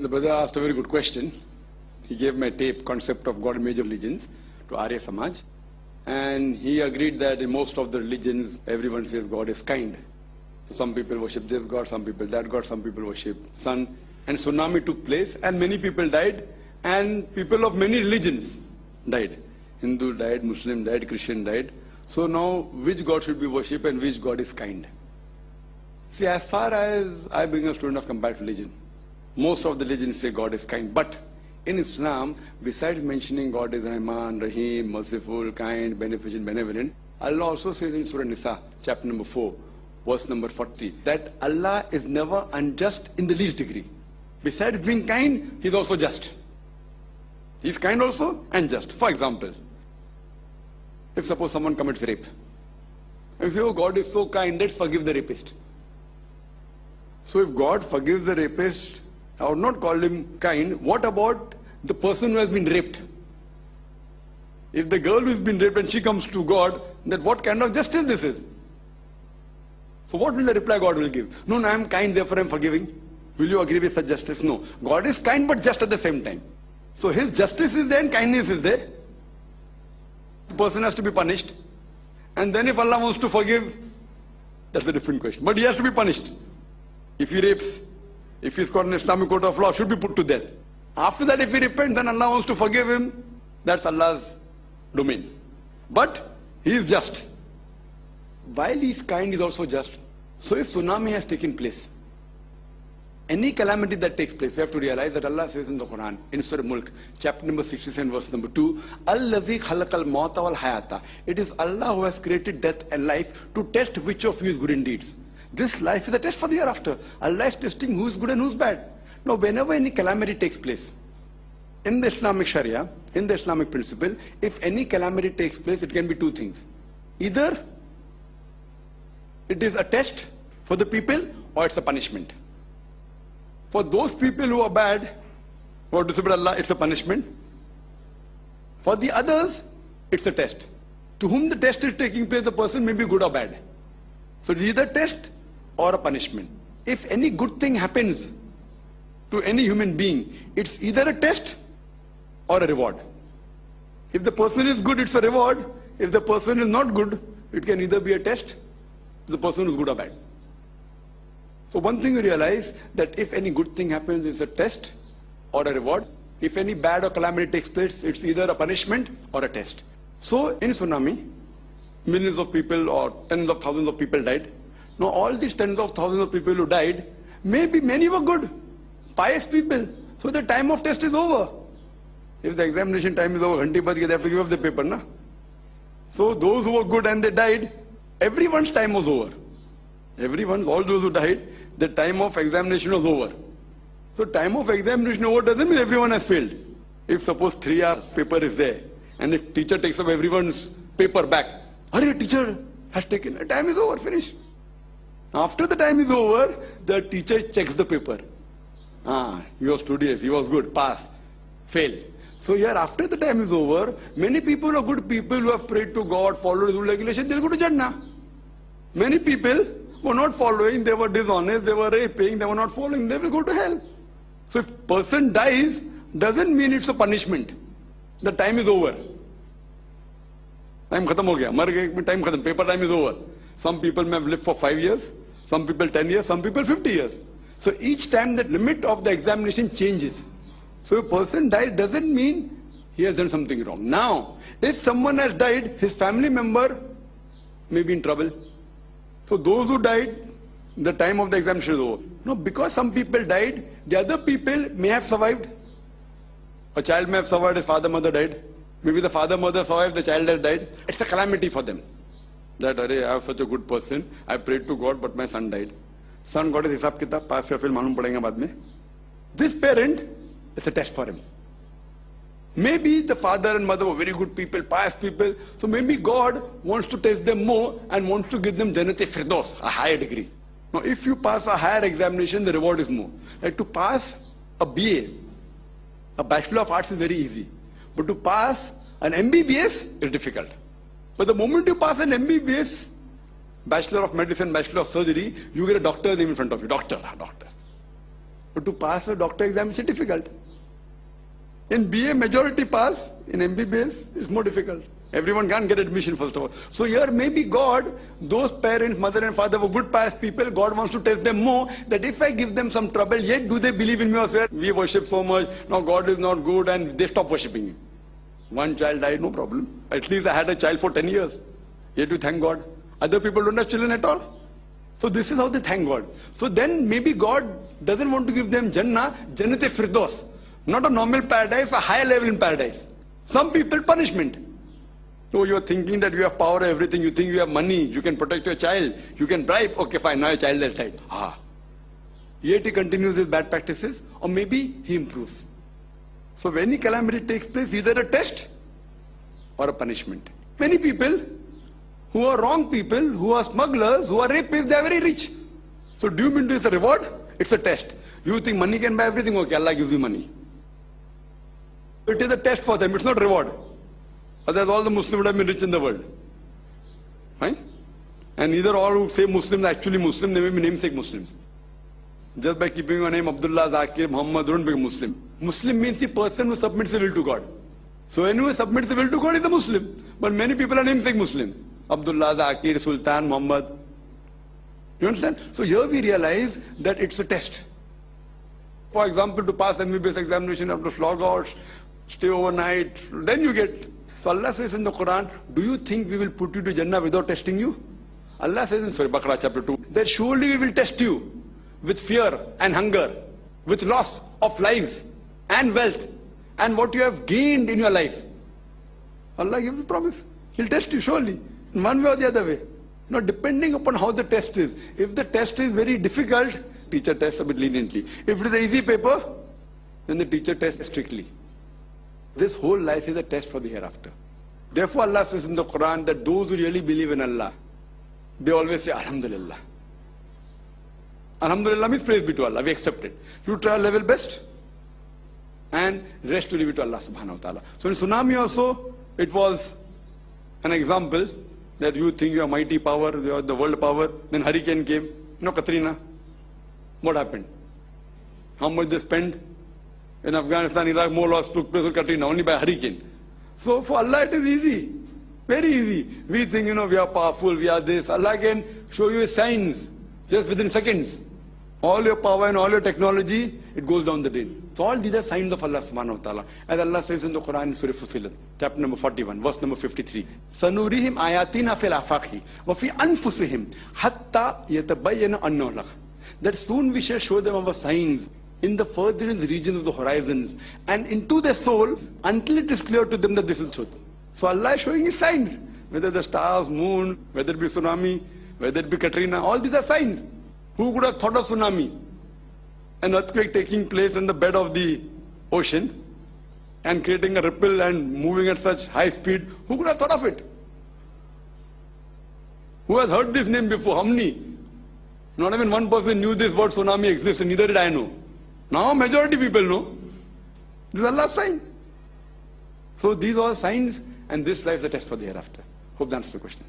The brother asked a very good question. He gave my tape, Concept of God and Major Religions, to Arya Samaj. And he agreed that in most of the religions, everyone says God is kind. So some people worship this God, some people that God, some people worship sun. And tsunami took place, and many people died, and people of many religions died. Hindu died, Muslim died, Christian died. So now, which God should we worship and which God is kind? See, as far as I being a student of comparative religion, most of the religions say God is kind. But in Islam, besides mentioning God is Rahman, Rahim, merciful, kind, beneficent, benevolent, Allah also says in Surah Nisa, chapter number 4, verse number 40, that Allah is never unjust in the least degree. Besides being kind, He's also just. He's kind also and just. For example, if suppose someone commits rape, and you say, oh, God is so kind, let's forgive the rapist. So if God forgives the rapist, I would not call him kind. What about the person who has been raped? If the girl who has been raped and she comes to God, then what kind of justice this is? So what will the reply God will give? No, I am kind, therefore I am forgiving. Will you agree with such justice? No. God is kind but just at the same time. So His justice is there and kindness is there. The person has to be punished. And then if Allah wants to forgive, that's a different question. But he has to be punished. If he rapes, if he's caught in Islamic court of law, should be put to death. After that, if he repents, then Allah wants to forgive him. That's Allah's domain. But He is just. While He is kind, He is also just. So if tsunami has taken place, any calamity that takes place, we have to realize that Allah says in the Quran, in Surah Mulk, chapter number 67, verse number 2, Allazi khalaqal mauta wal hayata. It is Allah who has created death and life to test which of you is good in deeds. This life is a test for the hereafter. Allah is testing who is good and who is bad. Now, whenever any calamity takes place, in the Islamic Sharia, in the Islamic principle, if any calamity takes place, it can be two things. Either it is a test for the people or it's a punishment. For those people who are bad, who are disobeyed Allah, it's a punishment. For the others, it's a test. To whom the test is taking place, the person may be good or bad. So it's either test or a punishment. If any good thing happens to any human being, it's either a test or a reward. If the person is good, it's a reward. If the person is not good, it can either be a test to the person who's good or bad. So one thing you realize, that if any good thing happens, it's a test or a reward. If any bad or calamity takes place, it's either a punishment or a test. So in tsunami, millions of people or tens of thousands of people died. Now all these tens of thousands of people who died, maybe many were good, pious people. So the time of test is over. If the examination time is over, they have to give up the paper, na? So those who were good and they died, everyone's time was over. Everyone, all those who died, the time of examination was over. So time of examination over doesn't mean everyone has failed. If suppose 3 hours paper is there, and if teacher takes up everyone's paper back, hurry, teacher has taken, the time is over, finished. After the time is over, the teacher checks the paper. He was studious, he was good, pass, fail. So here, after the time is over, many people are good people who have prayed to God, followed rule regulation, they'll go to Jannah. Many people were not following, they were dishonest, they were raping, they were not following, they will go to hell. So if person dies, doesn't mean it's a punishment. The time is over. Time khatam ho gaya, mar gaye, time khatam, paper time is over. Some people may have lived for 5 years, some people 10 years, some people 50 years. So each time the limit of the examination changes. So a person died doesn't mean he has done something wrong. Now, if someone has died, his family member may be in trouble. So those who died, the time of the examination is over. No, because some people died, the other people may have survived. A child may have survived, his father, mother died. Maybe the father, mother survived, the child has died. It's a calamity for them. That, I have such a good person, I prayed to God, but my son died. Son got his hisab kitab, pass ya fir malum padega baad mein. This parent, it's a test for him. Maybe the father and mother were very good people, pious people. So maybe God wants to test them more and wants to give them Jannat-e-Firdaus, a higher degree. Now if you pass a higher examination, the reward is more. Like to pass a BA, a Bachelor of Arts is very easy. But to pass an MBBS is difficult. But the moment you pass an MBBS, Bachelor of Medicine, Bachelor of Surgery, you get a doctor name in front of you. Doctor. But to pass a doctor exam is difficult. In BA, majority pass. In MBBS, it's more difficult. Everyone can't get admission, first of all. So here, maybe God, those parents, mother and father were good pious people, God wants to test them more, that if I give them some trouble, yet do they believe in me or say, we worship so much, now God is not good, and they stop worshipping me. One child died, no problem. At least I had a child for 10 years. Yet you thank God. Other people don't have children at all. So this is how they thank God. So then maybe God doesn't want to give them Jannah, Jannat-e Firdaus. Not a normal paradise, a higher level in paradise. Some people, punishment. So you are thinking that you have power, everything, you think you have money, you can protect your child, you can bribe, okay fine, now your child has died. Yet he continues his bad practices, or maybe he improves. So when any calamity takes place, either a test or a punishment. Many people who are wrong people, who are smugglers, who are rapists, they are very rich. So do you mean to it's a reward? It's a test. You think money can buy everything? Okay, Allah gives you money. It is a test for them, it's not reward. Otherwise all the Muslims would have been rich in the world. Fine? And either all who say Muslims are actually Muslim, they may be namesake Muslims. Just by keeping your name Abdullah, Zakir, Muhammad, don't become Muslim. Muslim means the person who submits the will to God. So anyone who submits the will to God is a Muslim. But many people are namesake Muslim. Abdullah, Zakir, Sultan, Muhammad. You understand? So here we realize that it's a test. For example, to pass MBBS examination, you have to slog out, stay overnight, then you get. So Allah says in the Quran, do you think we will put you to Jannah without testing you? Allah says in Surah Baqarah chapter 2, that surely we will test you with fear and hunger, with loss of lives and wealth, and what you have gained in your life. Allah gives a promise. He'll test you surely, in one way or the other way. Now depending upon how the test is. If the test is very difficult, teacher tests a bit leniently. If it is an easy paper, then the teacher tests strictly. This whole life is a test for the hereafter. Therefore Allah says in the Quran that those who really believe in Allah, they always say Alhamdulillah. Alhamdulillah means praise be to Allah, we accept it. You try your level best and rest to leave it to Allah subhanahu wa ta'ala. So in tsunami also, it was an example that you think you are mighty power, you are the world power, then hurricane came, Katrina. What happened? How much they spent? In Afghanistan, Iraq, more loss took place with Katrina, only by hurricane. So for Allah it is easy, very easy. We think, we are powerful, we are this. Allah can show you signs just within seconds. All your power and all your technology, it goes down the drain. So all these are signs of Allah subhanahu wa ta'ala. As Allah says in the Quran in Surah Fussilat, chapter number 41, verse number 53. Sanurihim ayatina fil afaqi wa fi anfusihim hatta yatabayyana annahu al-haq. That soon we shall show them our signs in the furthest regions of the horizons and into their souls until it is clear to them that this is truth. So Allah is showing his signs. Whether the stars, moon, whether it be tsunami, whether it be Katrina, all these are signs. Who could have thought of tsunami? An earthquake taking place in the bed of the ocean and creating a ripple and moving at such high speed. Who could have thought of it? Who has heard this name before? How many? Not even one person knew this word tsunami exists, and neither did I know. Now majority people know. This is Allah's sign. So these are signs, and this life is the test for the hereafter. Hope that answers the question.